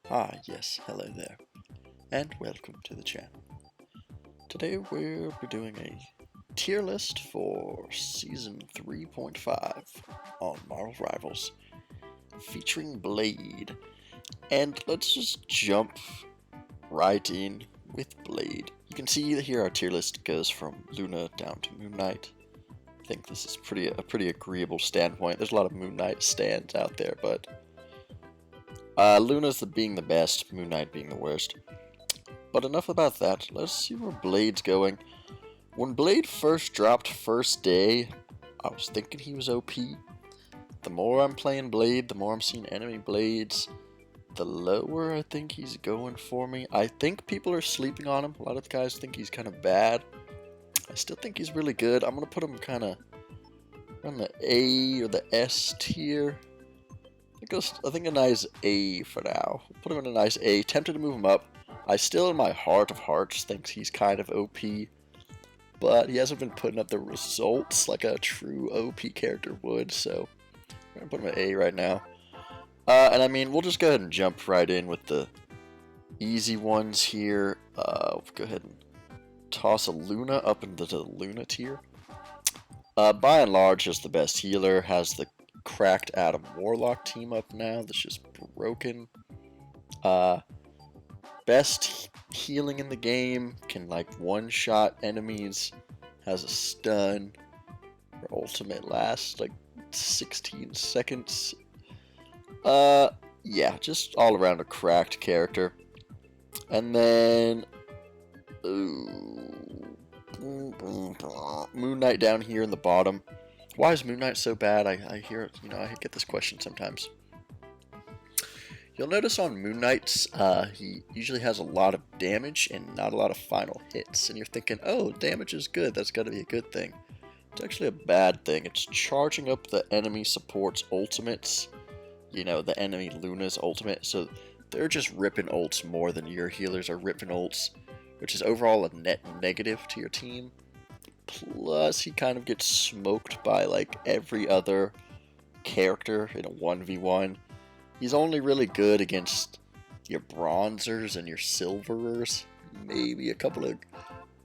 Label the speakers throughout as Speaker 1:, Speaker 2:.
Speaker 1: Ah, yes, hello there, and welcome to the channel. Today we'll be doing a tier list for Season 3.5 on Marvel Rivals, featuring Blade. And let's just jump right in with Blade. You can see here our tier list goes from Luna down to Moon Knight. I think this is a pretty agreeable standpoint. There's a lot of Moon Knight stands out there, but Luna's being the best, Moon Knight being the worst. But enough about that, let's see where Blade's going. When Blade first dropped first day, I was thinking he was OP. The more I'm playing Blade, the more I'm seeing enemy Blades, the lower I think he's going for me. I think people are sleeping on him. A lot of guys think he's kind of bad. I still think he's really good. I'm going to put him kind of on the A or the S tier. I think a nice A for now. Put him in a nice A. Tempted to move him up. I still, in my heart of hearts, think he's kind of OP, but he hasn't been putting up the results like a true OP character would, so I'm going to put him at A right now. And I mean, we'll just go ahead and jump right in with the easy ones here. We'll go ahead and toss a Luna up into the Luna tier. By and large, just the best healer. Has the cracked Adam Warlock team up now that's just broken. Best healing in the game, can like one-shot enemies, has a stun. Her ultimate lasts like 16 seconds. Yeah, just all around a cracked character. And then, Moon Knight down here in the bottom. Why is Moon Knight so bad? I hear it, I get this question sometimes. You'll notice on Moon Knights, he usually has a lot of damage and not a lot of final hits. And you're thinking, oh, damage is good, that's got to be a good thing. It's actually a bad thing. It's charging up the enemy support's ultimates. The enemy Luna's ultimate. So they're just ripping ults more than your healers are ripping ults, which is overall a net negative to your team. Plus, he kind of gets smoked by like every other character in a 1v1. He's only really good against your bronzers and your silverers, maybe a couple of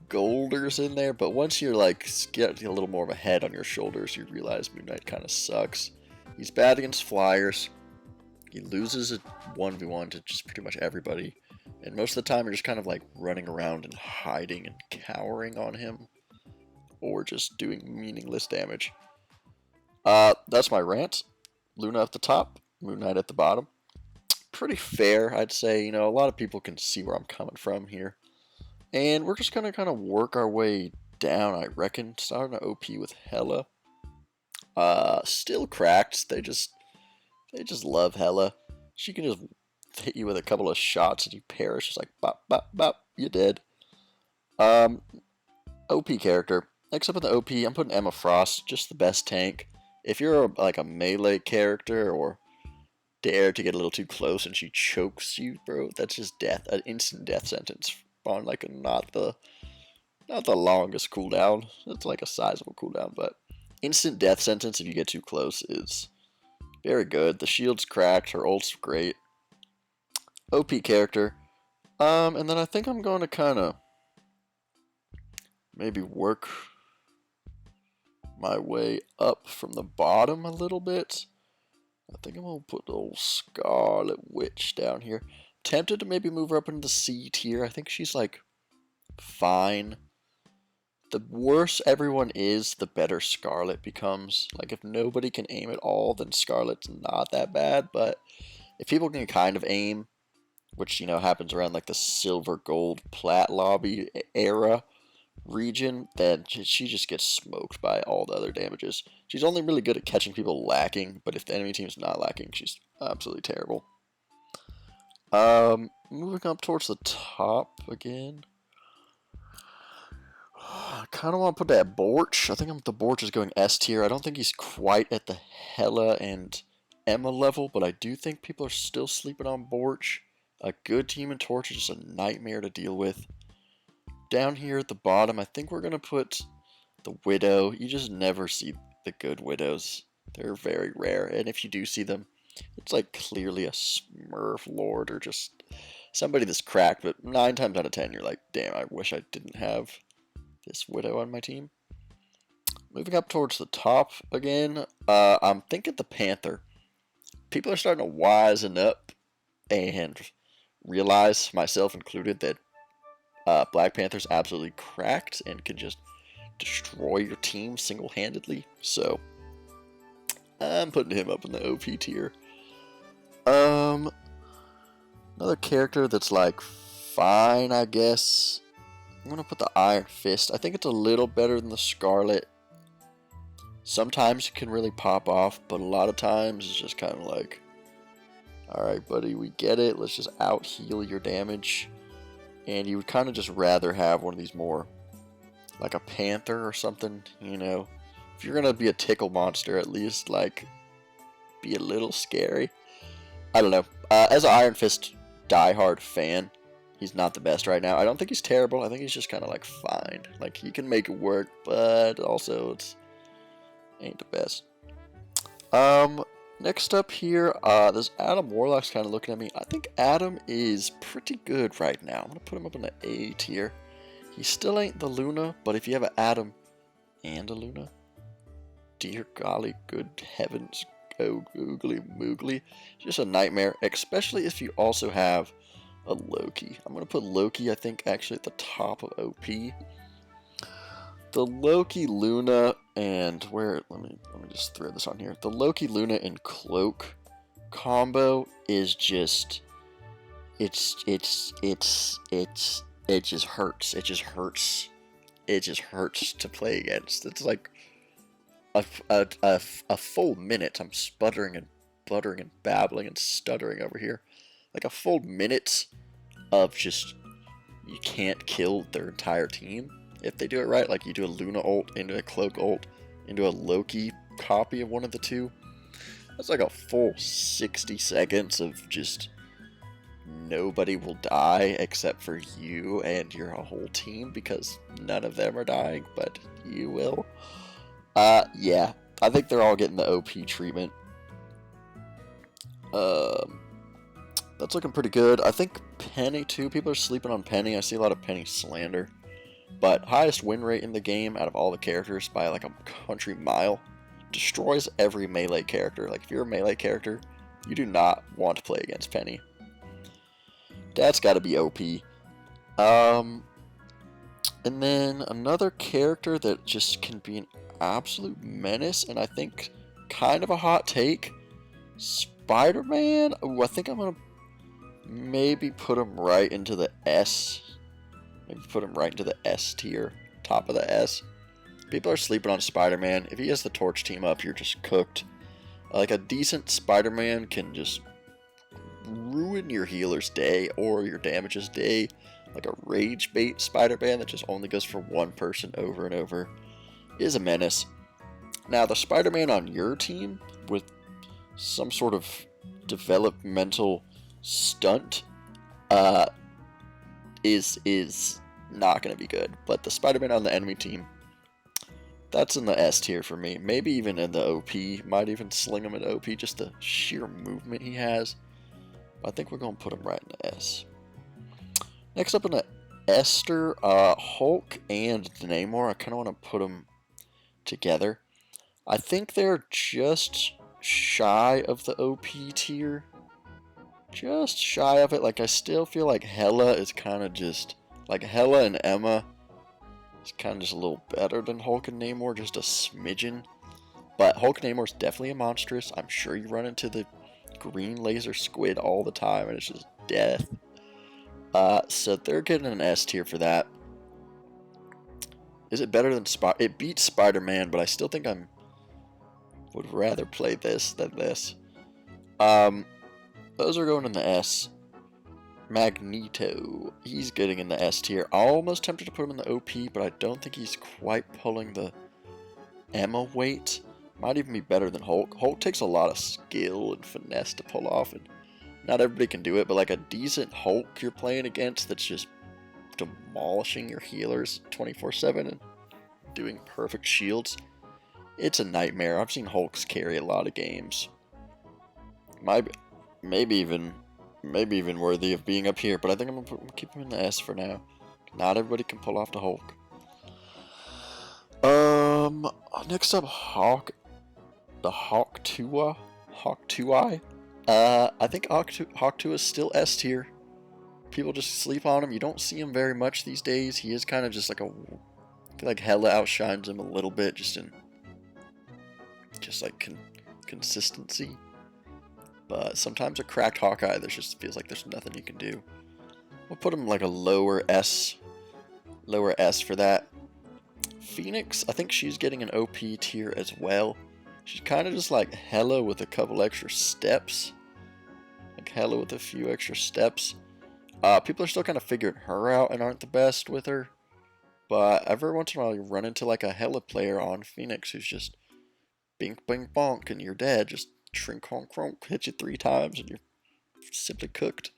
Speaker 1: golders in there, but once you're like getting a little more of a head on your shoulders, you realize Moon Knight kind of sucks. He's bad against flyers. He loses a 1v1 to just pretty much everybody, and most of the time you're just kind of like running around and hiding and cowering on him, or just doing meaningless damage. That's my rant. Luna at the top, Moon Knight at the bottom. Pretty fair, I'd say. A lot of people can see where I'm coming from here. And we're just going to kind of work our way down, I reckon. Starting to OP with Hela. Still cracked. They just love Hela. She can just hit you with a couple of shots and you perish. Just like, bop, bop, bop, you're dead. OP character. Next up in the OP, I'm putting Emma Frost, just the best tank. If you're like a melee character or dare to get a little too close and she chokes you, bro, that's just death, an instant death sentence on like not the longest cooldown. It's like a sizable cooldown, but instant death sentence if you get too close is very good. The shield's cracked, her ult's great. OP character. And then I think I'm going to kind of maybe work my way up from the bottom a little bit. I think I'm going to put the old Scarlet Witch down here. Tempted to maybe move her up into the C tier. I think she's like fine. The worse everyone is, the better Scarlet becomes. Like if nobody can aim at all, then Scarlet's not that bad. But if people can kind of aim, which happens around like the silver, gold, plat lobby era region, then she just gets smoked by all the other damages. She's only really good at catching people lacking, but if the enemy team's not lacking, she's absolutely terrible. Moving up towards the top again. I kind of want to put that Borch. I think the Borch is going S tier. I don't think he's quite at the Hela and Emma level, but I do think people are still sleeping on Borch. A good Team and Torch is just a nightmare to deal with. Down here at the bottom, I think we're going to put the Widow. You just never see the good Widows. They're very rare, and if you do see them, It's like clearly a Smurf Lord or just somebody that's cracked, but 9 times out of 10 you're like, damn, I wish I didn't have this Widow on my team. Moving up towards the top again, I'm thinking the Panther. People are starting to wisen up and realize, myself included, that Black Panther's absolutely cracked and can just destroy your team single-handedly. So I'm putting him up in the OP tier. Another character that's like fine, I guess. I'm gonna put the Iron Fist. I think it's a little better than the Scarlet. Sometimes it can really pop off, but a lot of times it's just kind of like, alright buddy, we get it, let's just out heal your damage. And you would kind of just rather have one of these more, like a Panther or something, you know. If you're gonna be a tickle monster, at least, like, be a little scary. I don't know. As an Iron Fist diehard fan, he's not the best right now. I don't think he's terrible, I think he's just kind of like fine. Like, he can make it work, but also it's ain't the best. Next up here, this Adam Warlock's kind of looking at me. I think Adam is pretty good right now. I'm going to put him up in the A tier. He still ain't the Luna, but if you have an Adam and a Luna, dear golly, good heavens, oh googly moogly, just a nightmare, especially if you also have a Loki. I'm going to put Loki, I think, actually at the top of OP. The Loki Luna and let me just throw this on here. The Loki Luna and Cloak combo is just it just hurts. It just hurts to play against. It's like a full minute. I'm sputtering and buttering and babbling and stuttering over here. Like a full minute of just you can't kill their entire team. If they do it right, like you do a Luna ult into a Cloak ult into a Loki copy of one of the two, that's like a full 60 seconds of just nobody will die except for you and your whole team because none of them are dying, but you will. Yeah, I think they're all getting the OP treatment. That's looking pretty good. I think Penny too. People are sleeping on Penny. I see a lot of Penny slander. But highest win rate in the game out of all the characters by like a country mile. Destroys every melee character. Like if you're a melee character, you do not want to play against Penny. That's got to be OP. And then another character that just can be an absolute menace, and I think kind of a hot take, Spider-Man. Ooh, I think I'm gonna maybe put him right into the S. Maybe put him right into the S tier, top of the S. People are sleeping on Spider-Man. If he has the Torch team up, you're just cooked. Like a decent Spider-Man can just ruin your healer's day or your damage's day. Like a rage bait Spider-Man that just only goes for one person over and over is a menace. Now the Spider-Man on your team with some sort of developmental stunt is not going to be good. But the Spider-Man on the enemy team, that's in the S tier for me. Maybe even in the OP. Might even sling him in OP. Just the sheer movement he has. I think we're going to put him right in the S. Next up in the Esther, Hulk and Namor. I kind of want to put them together. I think they're just shy of the OP tier. Just shy of it. Like, I still feel like Hela is kind of just... Like, Hela and Emma is kind of just a little better than Hulk and Namor. Just a smidgen. But Hulk and Namor is definitely a monstrous. I'm sure you run into the green laser squid all the time, and it's just death. So they're getting an S tier for that. Is it better than It beats Spider-Man, but I still think would rather play this than this. Those are going in the S. Magneto, he's getting in the S tier. Almost tempted to put him in the OP, but I don't think he's quite pulling the Emma weight. Might even be better than Hulk. Hulk takes a lot of skill and finesse to pull off, and not everybody can do it, but like a decent Hulk you're playing against that's just demolishing your healers 24/7 and doing perfect shields, it's a nightmare. I've seen Hulks carry a lot of games. maybe even worthy of being up here. But I think I'm gonna keep him in the S for now. Not everybody can pull off the Hulk. Next up, the Hawk 2i. I think Hawk 2 is still S tier. People just sleep on him. You don't see him very much these days. He is kind of just like I feel like Hella outshines him a little bit, just like consistency. But sometimes a cracked Hawkeye, there just feels like there's nothing you can do. We'll put him like a lower S for that. Phoenix, I think she's getting an OP tier as well. She's kind of just like Hella with a couple extra steps. Like Hella with a few extra steps. People are still kind of figuring her out and aren't the best with her. But every once in a while you run into like a Hella player on Phoenix who's just bink, bink, bonk, and you're dead. Just shrink, honk, cronk, hit you 3 times, and you're simply cooked.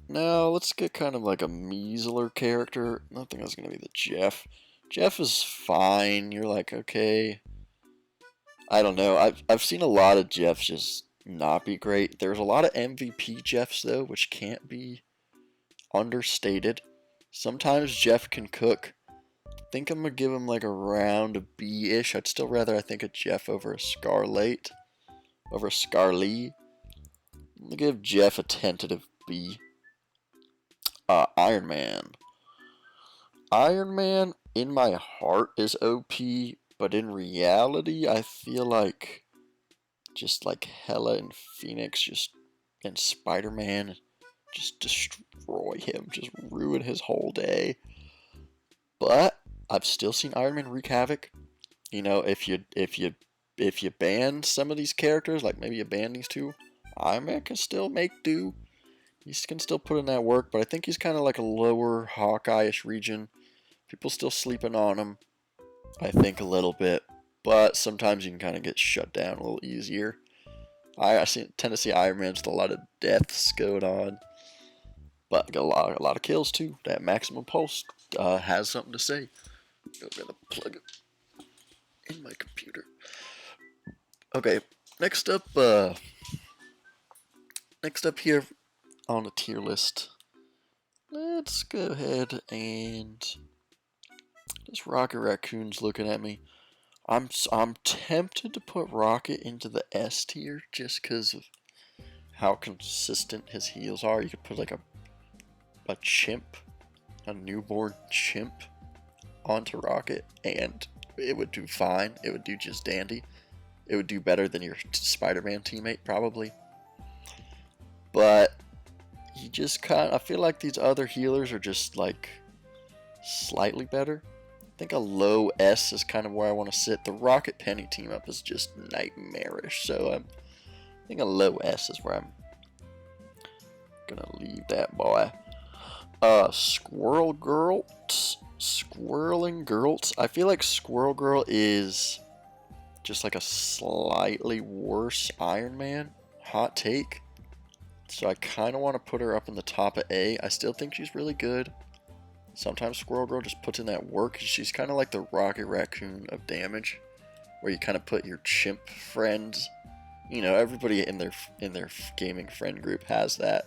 Speaker 1: Now let's get kind of like a measler character. I think that's gonna be the Jeff. Jeff is fine. You're like, okay. I don't know. I've seen a lot of Jeffs just not be great. There's a lot of MVP Jeffs though, which can't be understated. Sometimes Jeff can cook. I think I'm gonna give him like around a B-ish. I'd still rather, I think, a Jeff over a Scarlet, over a Scarly. I'm gonna give Jeff a tentative B. Iron Man. Iron Man in my heart is OP, but in reality, I feel like just like Hella and Phoenix, and Spider-Man, just destroy him, just ruin his whole day. But I've still seen Iron Man wreak havoc. You know, if you ban some of these characters, like maybe you ban these two, Iron Man can still make do. He can still put in that work, but I think he's kind of like a lower Hawkeye-ish region. People still sleeping on him, I think, a little bit. But sometimes you can kind of get shut down a little easier. I tend to see Iron Man with a lot of deaths going on. But got a lot of kills too. That maximum pulse has something to say. I'm gonna plug it in my computer. Okay, next up here on the tier list, let's go ahead and this Rocket Raccoon's looking at me. I'm tempted to put Rocket into the S tier just because of how consistent his heals are. You could put like a chimp, a newborn chimp, onto Rocket, and it would do fine. It would do just dandy. It would do better than your Spider-Man teammate probably. But he just I feel like these other healers are just like slightly better. I think a low S is kind of where I want to sit. The Rocket Penny team up is just nightmarish, so I think a low S is where I'm gonna leave that boy. Squirrel Girl, Squirreling Girls. I feel like Squirrel Girl is just like a slightly worse Iron Man. Hot take. So I kind of want to put her up in the top of A. I still think she's really good. Sometimes Squirrel Girl just puts in that work. She's kind of like the Rocket Raccoon of damage, where you kind of put your chimp friends. You know, everybody in their gaming friend group has that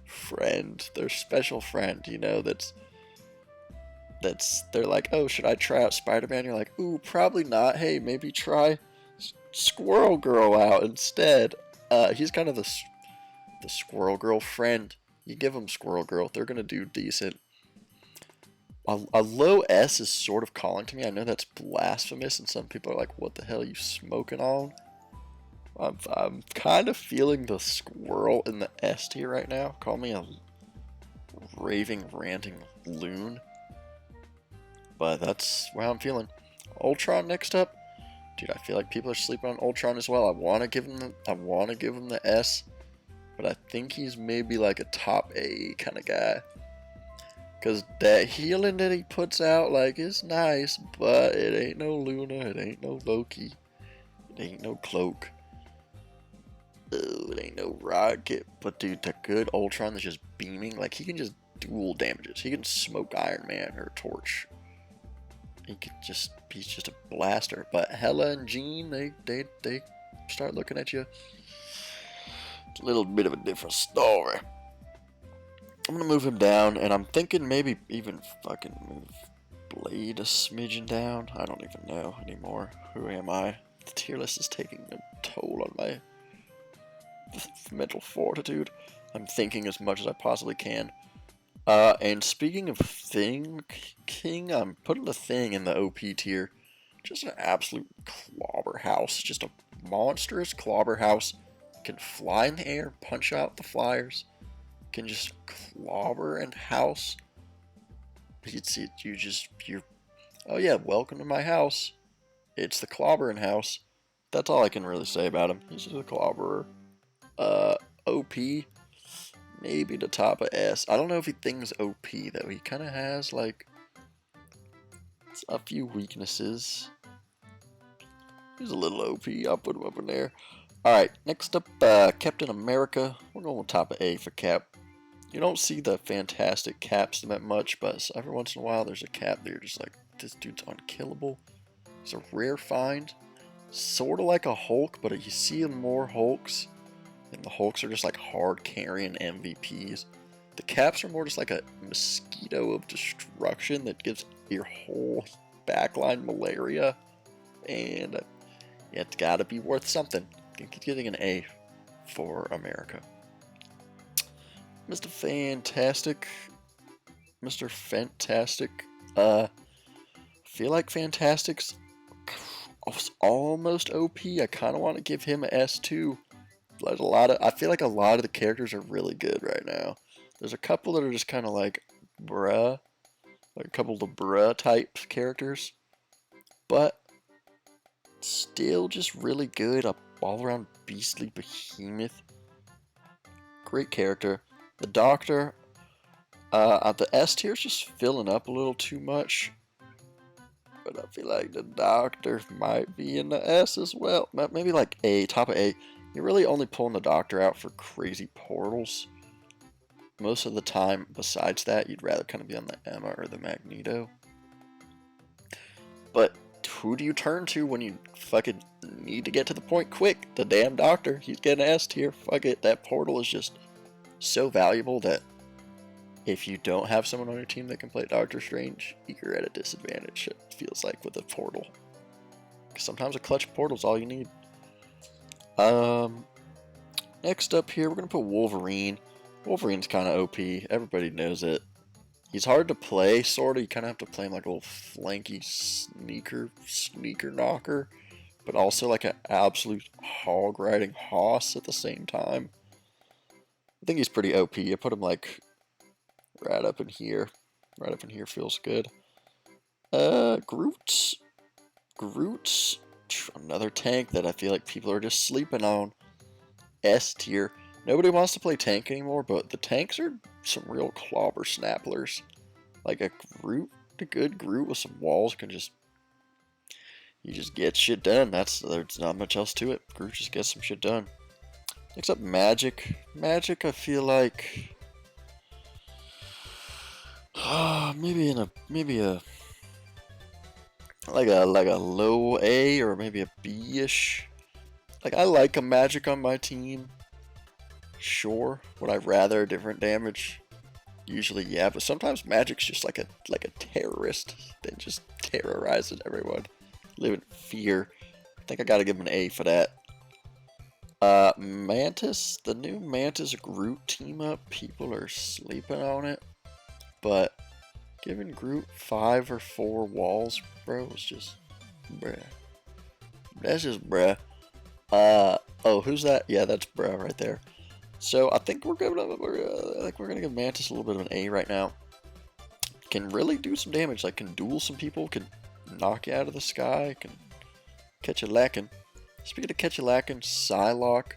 Speaker 1: friend, their special friend. You know, that's they're like, oh, should I try out Spider-Man? You're like, ooh, probably not. Hey, maybe try Squirrel Girl out instead. He's kind of the Squirrel Girl friend. You give them Squirrel Girl, they're gonna do decent. A low S is sort of calling to me. I know that's blasphemous, and some people are like, what the hell are you smoking on? I'm kind of feeling the squirrel in the S tier right now. Call me a raving, ranting loon. But that's where I'm feeling. Ultron next up. Dude, I feel like people are sleeping on Ultron as well. I want to give him the S, but I think he's maybe like a top A kind of guy. Because that healing that he puts out, like, is nice, but it ain't no Luna, it ain't no Loki, it ain't no Cloak. Oh, it ain't no Rocket. But dude, the good Ultron that's just beaming, like, he can just dual damages. He can smoke Iron Man or Torch. he's just a blaster. But Hella and Jean, they start looking at you. It's a little bit of a different story. I'm gonna move him down, and I'm thinking maybe even fucking move Blade a smidgen down. I don't even know anymore. Who am I? The tier list is taking a toll on my mental fortitude. I'm thinking as much as I possibly can. And speaking of King, I'm putting the Thing in the OP tier. Just an absolute clobber house. Just a monstrous clobber house. Can fly in the air, punch out the flyers. Can just clobber and house. Oh yeah, welcome to my house. It's the clobbering house. That's all I can really say about him. He's just a clobberer. OP, maybe the top of S. I don't know if he thinks OP though. He kind of has like a few weaknesses. He's a little OP. I'll put him up in there. Alright, next up, Captain America. We're going with top of A for Cap. You don't see the fantastic caps that much, but every once in a while there's a cap that you're just like, this dude's unkillable. He's a rare find. Sort of like a Hulk, but you see more Hulks. And the Hulks are just like hard carrying MVPs. The caps are more just like a mosquito of destruction that gives your whole backline malaria. And it's gotta be worth something. Getting an A for America. Mr. Fantastic. Mr. Fantastic. Feel like Fantastic's almost OP. I kind of want to give him an S too. There's I feel like a lot of the characters are really good right now. There's a couple that are just kind of like bruh, like a couple of the bruh type characters, but still just really good. A all around beastly behemoth. Great character. The Doctor, the S tier is just filling up a little too much. But I feel like the Doctor might be in the S as well. Maybe like A, top of A. You're really only pulling the Doctor out for crazy portals. Most of the time, besides that, you'd rather kind of be on the Emma or the Magneto. But who do you turn to when you fucking need to get to the point quick? The damn Doctor. He's getting an S tier. Fuck it. That portal is just so valuable that if you don't have someone on your team that can play Doctor Strange, you're at a disadvantage, it feels like, with a portal. Because sometimes a clutch portal is all you need. Next up here, we're going to put Wolverine. Wolverine's kind of OP. Everybody knows it. He's hard to play, sort of. You kind of have to play him like a little flanky sneaker knocker. But also like an absolute hog-riding hoss at the same time. I think he's pretty OP. I put him like right up in here. Right up in here feels good. Groot. Another tank that I feel like people are just sleeping on. S tier. Nobody wants to play tank anymore, but the tanks are some real clobber snapplers. Like a good Groot with some walls can just... You just get shit done. There's not much else to it. Groot just gets some shit done. Next up, Magic. Magic, I feel like... maybe a low A or maybe a B-ish. Like, I like a Magic on my team. Sure. Would I rather different damage? Usually, yeah, but sometimes Magic's just like a terrorist that just terrorizes everyone. Live in fear. I think I gotta give him an A for that. Mantis, the new Mantis Groot team up, people are sleeping on it. But giving Groot 5 or 4 walls, bro, is just bruh. That's just bruh. Oh, who's that? Yeah, that's bruh right there. So I think we're gonna give Mantis a little bit of an A right now. Can really do some damage. Like, can duel some people. Can knock you out of the sky. Can catch you lacking. Speaking of catch you lacking, Psylocke.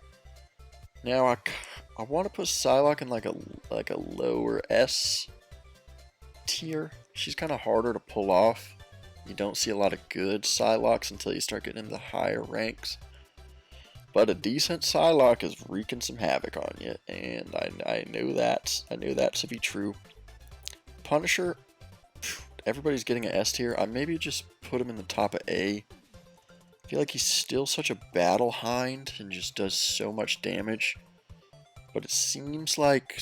Speaker 1: Now I want to put Psylocke in like a lower S tier. She's kind of harder to pull off. You don't see a lot of good Psylocks until you start getting into the higher ranks. But a decent Psylocke is wreaking some havoc on you, and I knew that to be true. Punisher, everybody's getting an S tier. I maybe just put him in the top of A. I feel like he's still such a battle hind and just does so much damage. But it seems like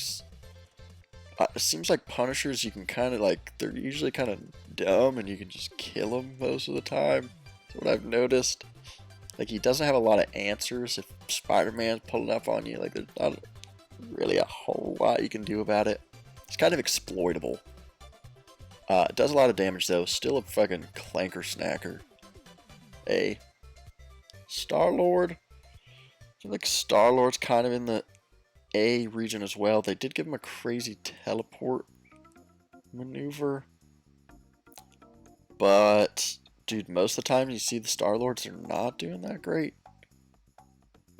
Speaker 1: Punishers you can kind of like, they're usually kind of dumb and you can just kill them most of the time. That's what I've noticed. Like, he doesn't have a lot of answers if Spider-Man's pulling up on you. Like, there's not really a whole lot you can do about it. It's kind of exploitable. It does a lot of damage though. Still a fucking clanker snacker. A Star-Lord. I feel like Star-Lord's kind of in the A region as well. They did give him a crazy teleport maneuver. But, dude, most of the time you see the Star-Lords, they're not doing that great.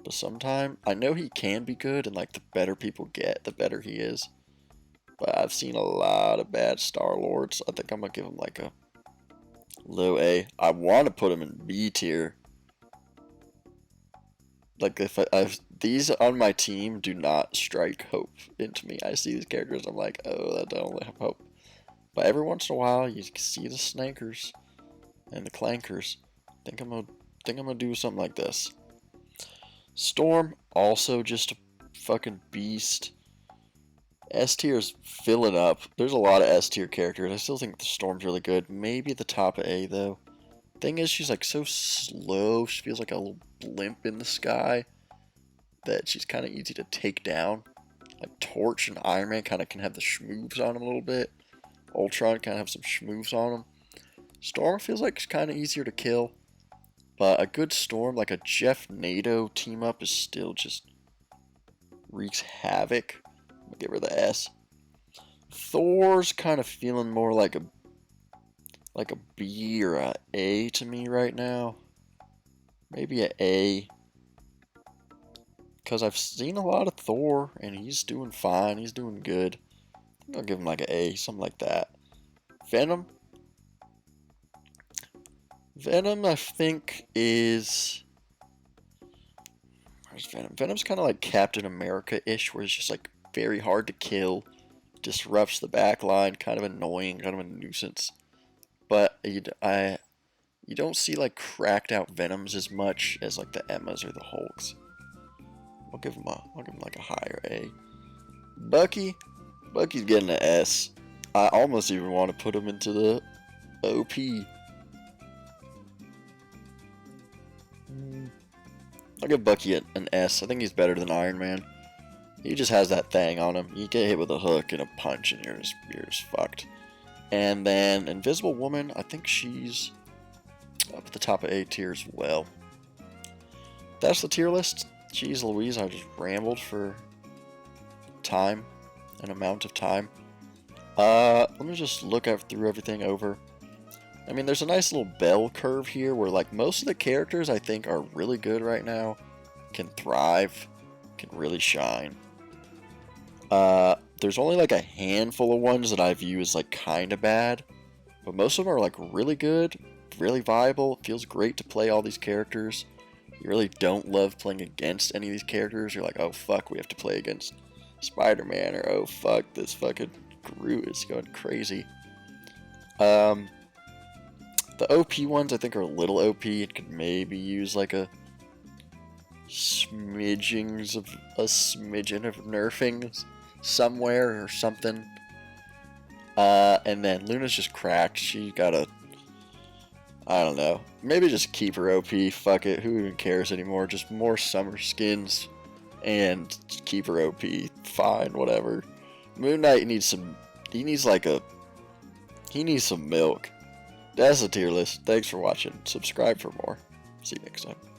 Speaker 1: But sometimes, I know he can be good, and like the better people get, the better he is. But I've seen a lot of bad Star-Lords. I think I'm going to give him like a low A. I want to put him in B tier. Like, if these on my team do not strike hope into me. I see these characters, I'm like, oh, that don't have hope. But every once in a while, you see the snankers and the clankers. I think I'm gonna do something like this. Storm, also just a fucking beast. S tier is filling up. There's a lot of S tier characters. I still think the Storm's really good. Maybe at the top of A though. Thing is, she's like so slow. She feels like a little blimp in the sky that she's kind of easy to take down. Like Torch and Iron Man kind of can have the schmoves on them a little bit. Ultron kind of have some schmoves on them. Storm feels like it's kind of easier to kill. But a good Storm, like a Jeff NATO team up, is still just wreaks havoc. I'm gonna give her the S. Thor's kind of feeling more like a B or a A to me right now. Maybe a A. Because I've seen a lot of Thor, and he's doing fine. He's doing good. I think I'll give him like an A, something like that. Venom. Venom, I think, is... Where's Venom? Venom's kind of like Captain America-ish, where he's just like very hard to kill. Disrupts the back line, kind of annoying, kind of a nuisance. But you don't see like cracked out Venoms as much as like the Emmas or the Hulks. I'll give him like a higher A. Bucky's getting an S. I almost even want to put him into the OP. I'll give Bucky an S. I think he's better than Iron Man. He just has that thing on him. You get hit with a hook and a punch and you're just fucked. And then Invisible Woman, I think she's up at the top of A tier as well. That's the tier list. Jeez Louise, I just rambled for an amount of time. Let me just look through everything over. I mean, there's a nice little bell curve here where like most of the characters I think are really good right now, can thrive, can really shine. There's only like a handful of ones that I view as like kind of bad, but most of them are like really good, really viable. It feels great to play all these characters. You really don't love playing against any of these characters. You're like, oh fuck, we have to play against Spider-Man, or oh fuck, this fucking Groot is going crazy. The OP ones I think are a little OP. It could maybe use like a smidgen of nerfing somewhere or something. And then Luna's just cracked. She got I don't know. Maybe just keep her OP. Fuck it. Who even cares anymore? Just more summer skins and keep her OP. Fine, whatever. Moon Knight needs some. He needs some milk. That's the tier list. Thanks for watching. Subscribe for more. See you next time.